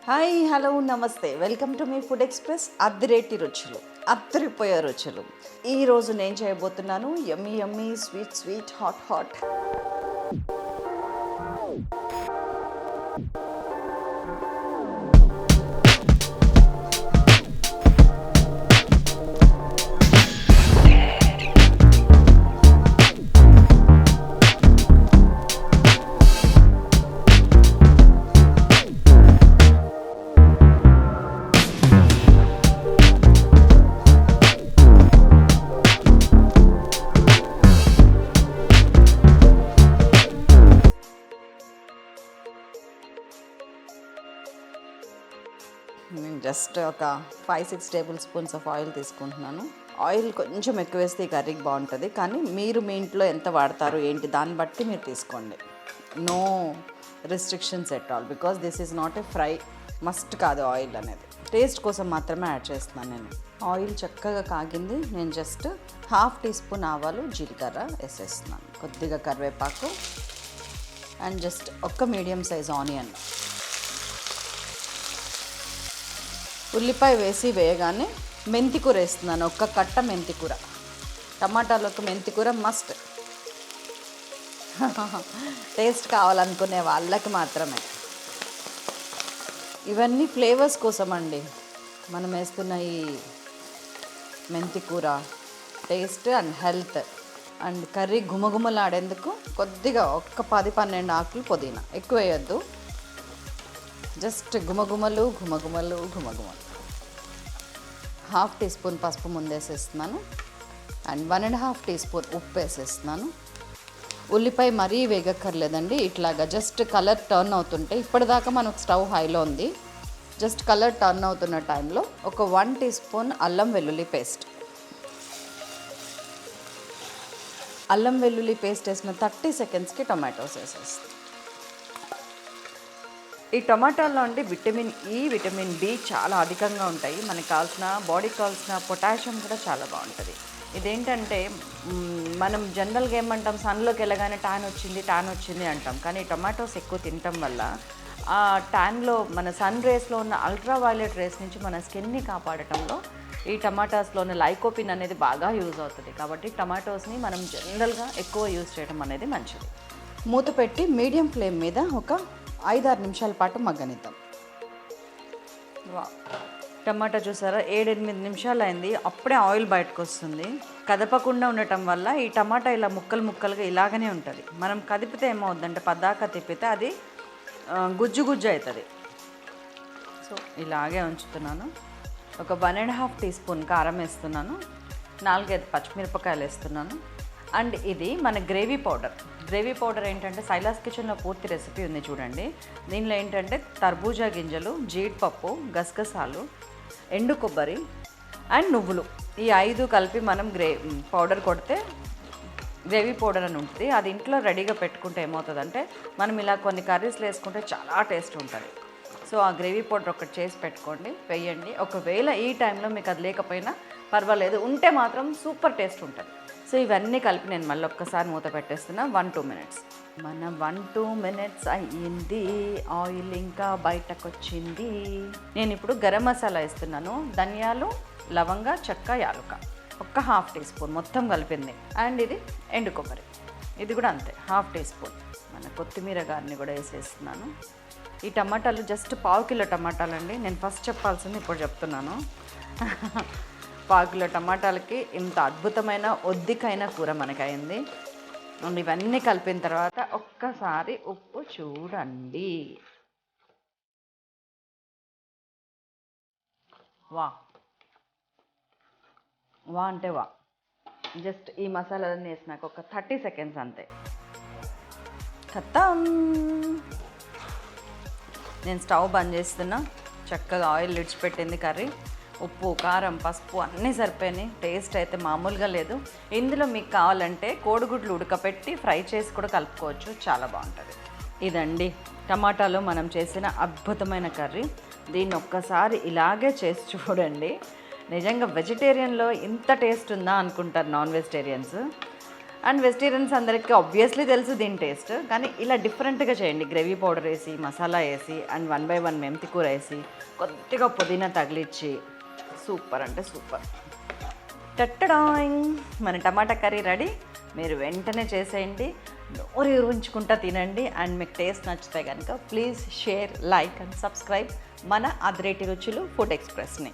Hi hello నమస్తే welcome to మీ food express అద్దిరేటి రుచులు అద్దరిపోయే రుచులు. ఈరోజు నేను చేయబోతున్నాను yummy yummy sweet sweet hot hot నేను జస్ట్ ఒక 5-6 టేబుల్ స్పూన్స్ ఆఫ్ ఆయిల్ తీసుకుంటున్నాను. ఆయిల్ కొంచెం ఎక్కువ వేస్తే ఈ కర్రీకి బాగుంటుంది, కానీ మీరు మీ ఇంట్లో ఎంత వాడతారు ఏంటి దాన్ని బట్టి మీరు తీసుకోండి. No restrictions at all, because this is not a fry, must కాదు. ఆయిల్ అనేది టేస్ట్ కోసం మాత్రమే యాడ్ చేస్తున్నాను నేను. ఆయిల్ చక్కగా కాగింది. నేను జస్ట్ 1/2 టీ స్పూన్ ఆవాలు జీలకర్ర వేసేస్తున్నాను, కొద్దిగా కరివేపాకు అండ్ జస్ట్ ఒక్క మీడియం సైజ్ ఆనియన్. ఉల్లిపాయ వేసి వేయగానే మెంతికూర వేస్తున్నాను, ఒక్క కట్ట మెంతికూర. టమాటాలకు మెంతికూర మస్ట్. టేస్ట్ కావాలనుకునే వాళ్ళకి మాత్రమే. ఇవన్నీ ఫ్లేవర్స్ కోసం అండి మనం వేస్తున్న ఈ మెంతికూర. Taste and health and curry గుమగుమలాడేందుకు కొద్దిగా ఒక్క 10-12 ఆకులు పుదీనా, ఎక్కువ వేయొద్దు. జస్ట్ గుమగుమలు గుమగుమలు గుమగుమలు. 1/2 టీ స్పూన్ పసుపు ముందేసేస్తున్నాను అండ్ 1.5 టీ స్పూన్ ఉప్పు వేసేస్తున్నాను. ఉల్లిపాయ మరీ వేగక్కర్లేదండి, ఇట్లాగా జస్ట్ కలర్ టర్న్ అవుతుంటే, ఇప్పటిదాకా మనకు స్టవ్ హైలో ఉంది. జస్ట్ కలర్ టర్న్ అవుతున్న టైంలో ఒక 1 టీ స్పూన్ అల్లం వెల్లుల్లి పేస్ట్. అల్లం వెల్లుల్లి పేస్ట్ వేసిన 30 సెకండ్స్కి టొమాటోస్ వేసేస్తాను. ఈ టొమాటోల్లో ఉండి విటమిన్ ఈ, విటమిన్ బి చాలా అధికంగా ఉంటాయి. మనకు కావాల్సిన బాడీకి కావాల్సిన పొటాషియం కూడా చాలా బాగుంటుంది. ఇదేంటంటే మనం జనరల్గా ఏమంటాం, సన్లోకి వెళ్ళగానే ట్యాన్ వచ్చింది అంటాం, కానీ టొమాటోస్ ఎక్కువ తినటం వల్ల ఆ ట్యాన్లో మన సన్ రేస్లో ఉన్న అల్ట్రా వైలెట్ రేస్ నుంచి మన స్కిన్ని కాపాడటంలో ఈ టమాటాస్లో ఉన్న లైకోపిన్ అనేది బాగా యూజ్ అవుతుంది. కాబట్టి టమాటోస్ని మనం జనరల్గా ఎక్కువ యూజ్ చేయడం అనేది మంచిది. మూత పెట్టి మీడియం ఫ్లేమ్ మీద ఒక 5-6 నిమిషాల పాటు మగ్గనిద్దాం. టమాటా చూసారా, 7-8 నిమిషాలు అయింది, అప్పుడే ఆయిల్ బయటకు వస్తుంది. కదపకుండా ఉండటం వల్ల ఈ టమాటా ఇలా ముక్కలు ముక్కలుగా ఇలాగనే ఉంటుంది. మనం కదిపితే ఏమవుతుందంటే, పద్దాక తిప్పితే అది గుజ్జు గుజ్జు అవుతుంది. సో ఇలాగే ఉంచుతున్నాను. ఒక 1.5 టీ స్పూన్ కారం వేస్తున్నాను, 4-5 పచ్చిమిరపకాయలు వేస్తున్నాను. అండ్ ఇది మన గ్రేవీ పౌడర్ ఏంటంటే, సైలాస్ కిచెన్లో పూర్తి రెసిపీ ఉంది చూడండి. దీనిలో ఏంటంటే తర్బూజా గింజలు, జీడిపప్పు, గసగసాలు, ఎండు కొబ్బరి అండ్ నువ్వులు, ఈ 5 కలిపి మనం పౌడర్ కొడితే గ్రేవీ పౌడర్ అని ఉంటుంది. అది ఇంట్లో రెడీగా పెట్టుకుంటే ఏమవుతుందంటే, మనం ఇలా కొన్ని కర్రీస్లో వేసుకుంటే చాలా టేస్ట్ ఉంటుంది. సో ఆ గ్రేవీ పౌడర్ ఒకటి చేసి పెట్టుకోండి, వేయండి. ఒకవేళ ఈ టైంలో మీకు అది లేకపోయినా పర్వాలేదు, ఉంటే మాత్రం సూపర్ టేస్ట్ ఉంటుంది. సో ఇవన్నీ కలిపి నేను మళ్ళీ ఒక్కసారి మూత పెట్టేస్తున్నా. 1-2 మినిట్స్. మన 1-2 మినిట్స్ అయ్యింది, ఆయిల్ ఇంకా బయటకు వచ్చింది. నేను ఇప్పుడు గరం మసాలా వేస్తున్నాను. ధనియాలు, లవంగ, చెక్క, యాలుక, ఒక్క 1/2 టీ స్పూన్ మొత్తం కలిపింది. అండ్ ఇది ఎండు కొబ్బరి, ఇది కూడా అంతే 1/2 టీ స్పూన్. మన కొత్తిమీర గారిని కూడా వేసేస్తున్నాను. ఈ టమాటాలు జస్ట్ 1/2 కిలో టమాటాలు అండి. నేను ఫస్ట్ చెప్పాల్సింది ఇప్పుడు చెప్తున్నాను. 1/2 కిలో టమాటాలకి ఇంత అద్భుతమైన ఒద్దికైన కూర మనకి అయింది. అండ్ ఇవన్నీ కలిపిన తర్వాత ఒక్కసారి ఉప్పు చూడండి. వా వా అంటే వా. జస్ట్ ఈ మసాలాలన్నీ వేసినాక ఒక 30 సెకండ్స్ అంతే, ఖతం. నేను స్టవ్ బంద్ చేస్తున్నా. చక్కగా ఆయిల్ విడిచిపెట్టింది కర్రీ. ఉప్పు, కారం, పసుపు అన్నీ సరిపోయినాయి. టేస్ట్ అయితే మామూలుగా లేదు. ఇందులో మీకు కావాలంటే కోడిగుడ్లు ఉడకపెట్టి ఫ్రై చేసి కూడా కలుపుకోవచ్చు, చాలా బాగుంటుంది. ఇదండి టమాటాలో మనం చేసిన అద్భుతమైన కర్రీ. దీన్ని ఒక్కసారి ఇలాగే చేసి చూడండి. నిజంగా వెజిటేరియన్లో ఇంత టేస్ట్ ఉందా అనుకుంటారు నాన్ వెజిటేరియన్స్. అండ్ వెజిటేరియన్స్ అందరికీ ఆబ్వియస్లీ తెలుసు దీని టేస్ట్, కానీ ఇలా డిఫరెంట్గా చేయండి. గ్రేవీ పౌడర్ వేసి, మసాలా వేసి, అండ్ 1/1 మెంతి కూర వేసి, కొద్దిగా పుదీనా తగిలిచ్చి, సూపర్ అంటే సూపర్. టట్టడాయింగ్, మన టమాటా కర్రీ రెడీ. మీరు వెంటనే చేసేయండి, నోరు ఊరించుకుంటా తినండి. అండ్ మీకు టేస్ట్ నచ్చితే కనుక please share, like and subscribe మన అదిరేటి రుచులు ఫుడ్ ఎక్స్ప్రెస్ని.